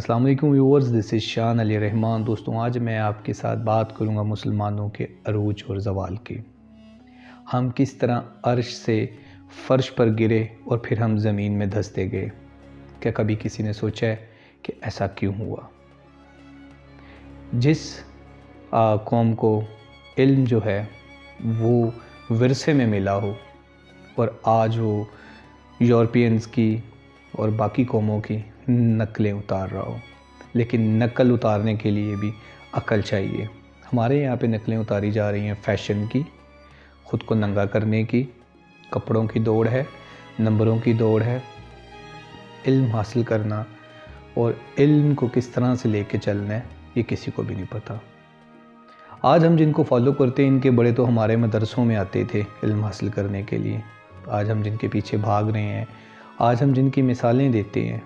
السلام علیکم ویورز، دس از شان علی رحمان۔ دوستوں، آج میں آپ کے ساتھ بات کروں گا مسلمانوں کے عروج اور زوال کی۔ ہم کس طرح عرش سے فرش پر گرے اور پھر ہم زمین میں دھستے گئے؟ کیا کبھی کسی نے سوچا ہے کہ ایسا کیوں ہوا؟ جس قوم کو علم جو ہے وہ ورثے میں ملا ہو اور آج وہ یورپینز کی اور باقی قوموں کی نقلیں اتار رہا ہو، لیکن نقل اتارنے کے لیے بھی عقل چاہیے۔ ہمارے یہاں پہ نقلیں اتاری جا رہی ہیں فیشن کی، خود کو ننگا کرنے کی، کپڑوں کی دوڑ ہے، نمبروں کی دوڑ ہے۔ علم حاصل کرنا اور علم کو کس طرح سے لے کے چلنا ہے یہ کسی کو بھی نہیں پتہ۔ آج ہم جن کو فالو کرتے ہیں ان کے بڑے تو ہمارے مدرسوں میں آتے تھے علم حاصل کرنے کے لیے۔ آج ہم جن کے پیچھے بھاگ رہے ہیں، آج ہم جن کی مثالیں دیتے ہیں،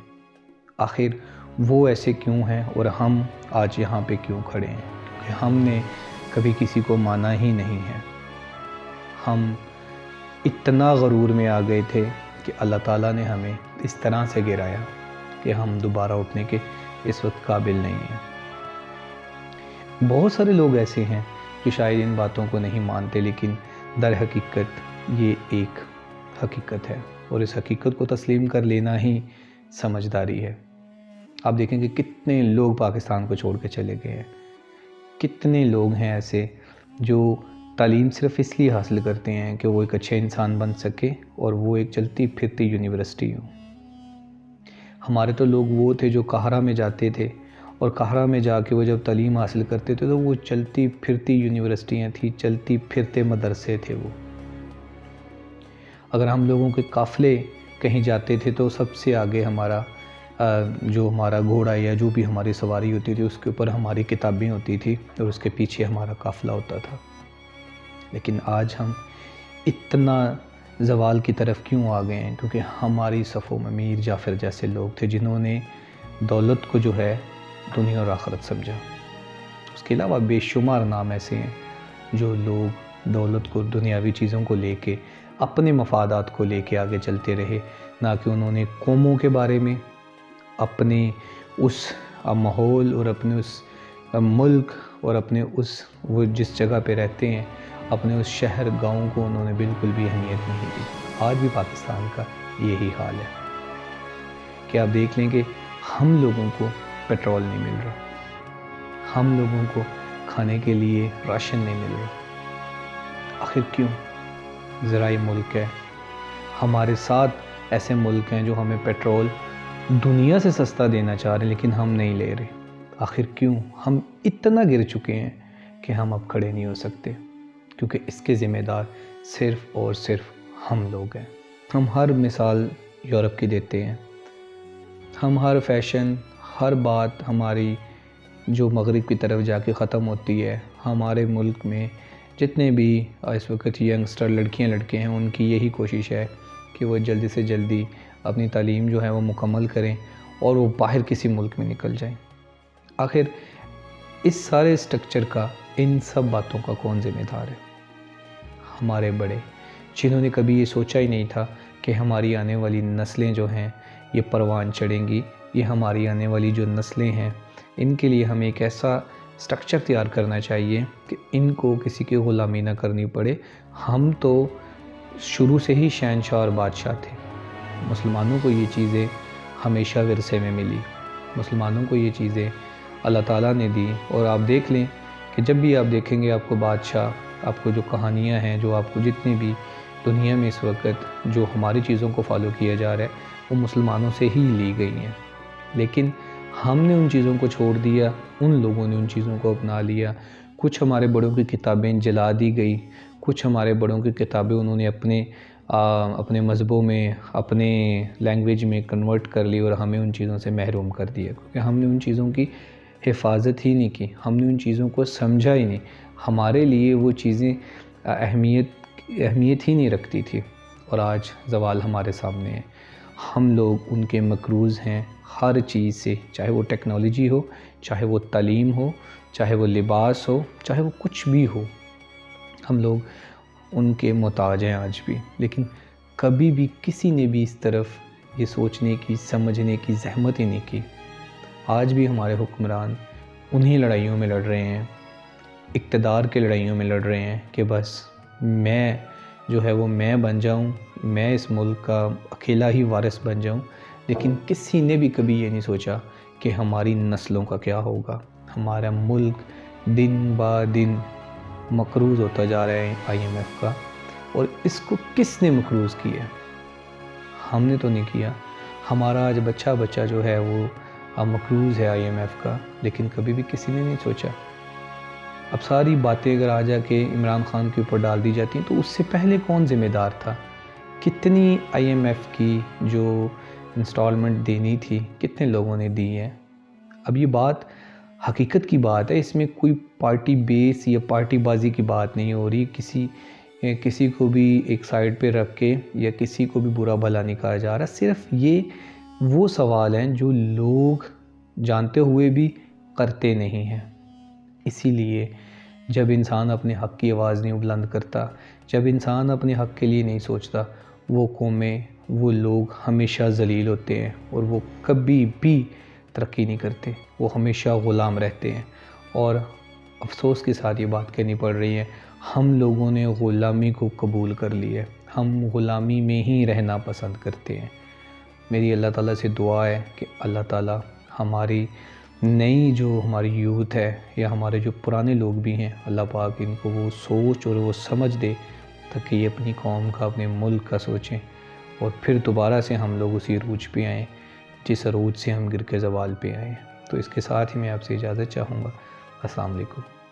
آخر وہ ایسے کیوں ہیں اور ہم آج یہاں پہ کیوں کھڑے ہیں؟ کیونکہ ہم نے کبھی کسی کو مانا ہی نہیں ہے۔ ہم اتنا غرور میں آ گئے تھے کہ اللہ تعالیٰ نے ہمیں اس طرح سے گرایا کہ ہم دوبارہ اٹھنے کے اس وقت قابل نہیں ہیں۔ بہت سارے لوگ ایسے ہیں جو شاید ان باتوں کو نہیں مانتے، لیکن در حقیقت یہ ایک حقیقت ہے اور اس حقیقت کو تسلیم کر لینا ہی سمجھداری ہے۔ آپ دیکھیں کہ کتنے لوگ پاکستان کو چھوڑ کے چلے گئے ہیں، کتنے لوگ ہیں ایسے جو تعلیم صرف اس لیے حاصل کرتے ہیں کہ وہ ایک اچھے انسان بن سکے اور وہ ایک چلتی پھرتی یونیورسٹی ہو۔ ہمارے تو لوگ وہ تھے جو قاہرہ میں جاتے تھے اور قاہرہ میں جا کے وہ جب تعلیم حاصل کرتے تھے تو وہ چلتی پھرتی یونیورسٹیاں تھیں، چلتی پھرتے مدرسے تھے وہ۔ اگر ہم لوگوں کے قافلے کہیں جاتے تھے تو سب سے آگے جو ہمارا گھوڑا یا جو بھی ہماری سواری ہوتی تھی اس کے اوپر ہماری کتابیں ہوتی تھی اور اس کے پیچھے ہمارا قافلہ ہوتا تھا۔ لیکن آج ہم اتنا زوال کی طرف کیوں آ گئے ہیں؟ کیونکہ ہماری صفوں میں میر جعفر جیسے لوگ تھے جنہوں نے دولت کو جو ہے دنیا اور آخرت سمجھا۔ اس کے علاوہ بے شمار نام ایسے ہیں جو لوگ دولت کو، دنیاوی چیزوں کو لے کے، اپنے مفادات کو لے کے آگے چلتے رہے، نہ کہ انہوں نے قوموں کے بارے میں، اپنے اس ماحول اور اپنے اس ملک اور اپنے وہ جس جگہ پہ رہتے ہیں، اپنے اس شہر گاؤں کو انہوں نے بالکل بھی اہمیت نہیں دی۔ آج بھی پاکستان کا یہی حال ہے کہ آپ دیکھ لیں کہ ہم لوگوں کو پیٹرول نہیں مل رہا، ہم لوگوں کو کھانے کے لیے راشن نہیں مل رہا۔ آخر کیوں؟ زرعی ملک ہے، ہمارے ساتھ ایسے ملک ہیں جو ہمیں پیٹرول دنیا سے سستا دینا چاہ رہے ہیں لیکن ہم نہیں لے رہے۔ آخر کیوں؟ ہم اتنا گر چکے ہیں کہ ہم اب کھڑے نہیں ہو سکتے، کیونکہ اس کے ذمہ دار صرف اور صرف ہم لوگ ہیں۔ ہم ہر مثال یورپ کی دیتے ہیں، ہم ہر فیشن، ہر بات ہماری جو مغرب کی طرف جا کے ختم ہوتی ہے۔ ہمارے ملک میں جتنے بھی اس وقت ینگسٹر لڑکیاں لڑکے ہیں ان کی یہی کوشش ہے کہ وہ جلدی سے جلدی اپنی تعلیم جو ہے وہ مکمل کریں اور وہ باہر کسی ملک میں نکل جائیں۔ آخر اس سارے سٹرکچر کا، ان سب باتوں کا کون ذمہ دار ہے؟ ہمارے بڑے، جنہوں نے کبھی یہ سوچا ہی نہیں تھا کہ ہماری آنے والی نسلیں جو ہیں یہ پروان چڑھیں گی۔ یہ ہماری آنے والی جو نسلیں ہیں ان کے لیے ہمیں ایک ایسا سٹرکچر تیار کرنا چاہیے کہ ان کو کسی کی غلامی نہ کرنی پڑے۔ ہم تو شروع سے ہی شہنشاہ اور بادشاہ تھے۔ مسلمانوں کو یہ چیزیں ہمیشہ ورثے میں ملی، مسلمانوں کو یہ چیزیں اللہ تعالیٰ نے دی۔ اور آپ دیکھ لیں کہ جب بھی آپ دیکھیں گے آپ کو بادشاہ، آپ کو جو کہانیاں ہیں، جو آپ کو جتنے بھی دنیا میں اس وقت جو ہماری چیزوں کو فالو کیا جا رہا ہے وہ مسلمانوں سے ہی لی گئی ہیں۔ لیکن ہم نے ان چیزوں کو چھوڑ دیا، ان لوگوں نے ان چیزوں کو اپنا لیا۔ کچھ ہمارے بڑوں کی کتابیں جلا دی گئی، کچھ ہمارے بڑوں کی کتابیں انہوں نے اپنے مذہبوں میں، اپنے لینگویج میں کنورٹ کر لی اور ہمیں ان چیزوں سے محروم کر دیا، کیونکہ ہم نے ان چیزوں کی حفاظت ہی نہیں کی، ہم نے ان چیزوں کو سمجھا ہی نہیں۔ ہمارے لیے وہ چیزیں اہمیت ہی نہیں رکھتی تھی، اور آج زوال ہمارے سامنے ہے۔ ہم لوگ ان کے مقروض ہیں ہر چیز سے، چاہے وہ ٹیکنالوجی ہو، چاہے وہ تعلیم ہو، چاہے وہ لباس ہو، چاہے وہ کچھ بھی ہو، ہم لوگ ان کے محتاج ہیں آج بھی۔ لیکن کبھی بھی کسی نے بھی اس طرف یہ سوچنے کی، سمجھنے کی زحمت ہی نہیں کی آج بھی ہمارے حکمران انہی لڑائیوں میں لڑ رہے ہیں، اقتدار کے لڑائیوں میں لڑ رہے ہیں کہ بس میں جو ہے وہ میں بن جاؤں، میں اس ملک کا اکیلا ہی وارث بن جاؤں، لیکن کسی نے بھی کبھی یہ نہیں سوچا کہ ہماری نسلوں کا کیا ہوگا۔ ہمارا ملک دن با دن مقروض ہوتا جا رہا ہے IMF کا، اور اس کو کس نے مقروض کیا؟ ہم نے تو نہیں کیا۔ ہمارا آج بچہ جو ہے وہ مقروض ہے IMF کا، لیکن کبھی بھی کسی نے نہیں سوچا۔ اب ساری باتیں اگر آ جا کے عمران خان کے اوپر ڈال دی جاتی ہیں تو اس سے پہلے کون ذمہ دار تھا؟ کتنی IMF کی جو انسٹالمنٹ دینی تھی کتنے لوگوں نے دی ہے؟ اب یہ بات حقیقت کی بات ہے، اس میں کوئی پارٹی بیس یا پارٹی بازی کی بات نہیں ہو رہی، کسی کو بھی ایک سائیڈ پہ رکھ کے یا کسی کو بھی برا بھلا نہیں کہا جا رہا۔ صرف یہ وہ سوال ہیں جو لوگ جانتے ہوئے بھی کرتے نہیں ہیں۔ اسی لیے جب انسان اپنے حق کی آواز نہیں بلند کرتا، جب انسان اپنے حق کے لیے نہیں سوچتا، وہ قومیں، وہ لوگ ہمیشہ ذلیل ہوتے ہیں اور وہ کبھی بھی ترقی نہیں کرتے، وہ ہمیشہ غلام رہتے ہیں۔ اور افسوس کے ساتھ یہ بات کہنی پڑ رہی ہے، ہم لوگوں نے غلامی کو قبول کر لی ہے، ہم غلامی میں ہی رہنا پسند کرتے ہیں۔ میری اللہ تعالیٰ سے دعا ہے کہ اللہ تعالیٰ ہماری نئی جو ہماری یوتھ ہے یا ہمارے جو پرانے لوگ بھی ہیں، اللہ پاک ان کو وہ سوچ اور وہ سمجھ دے تاکہ یہ اپنی قوم کا، اپنے ملک کا سوچیں، اور پھر دوبارہ سے ہم لوگ اسی عروج پہ آئیں جس عروج سے ہم گر کے زوال پہ آئے ہیں۔ تو اس کے ساتھ ہی میں آپ سے اجازت چاہوں گا۔ السلام علیکم۔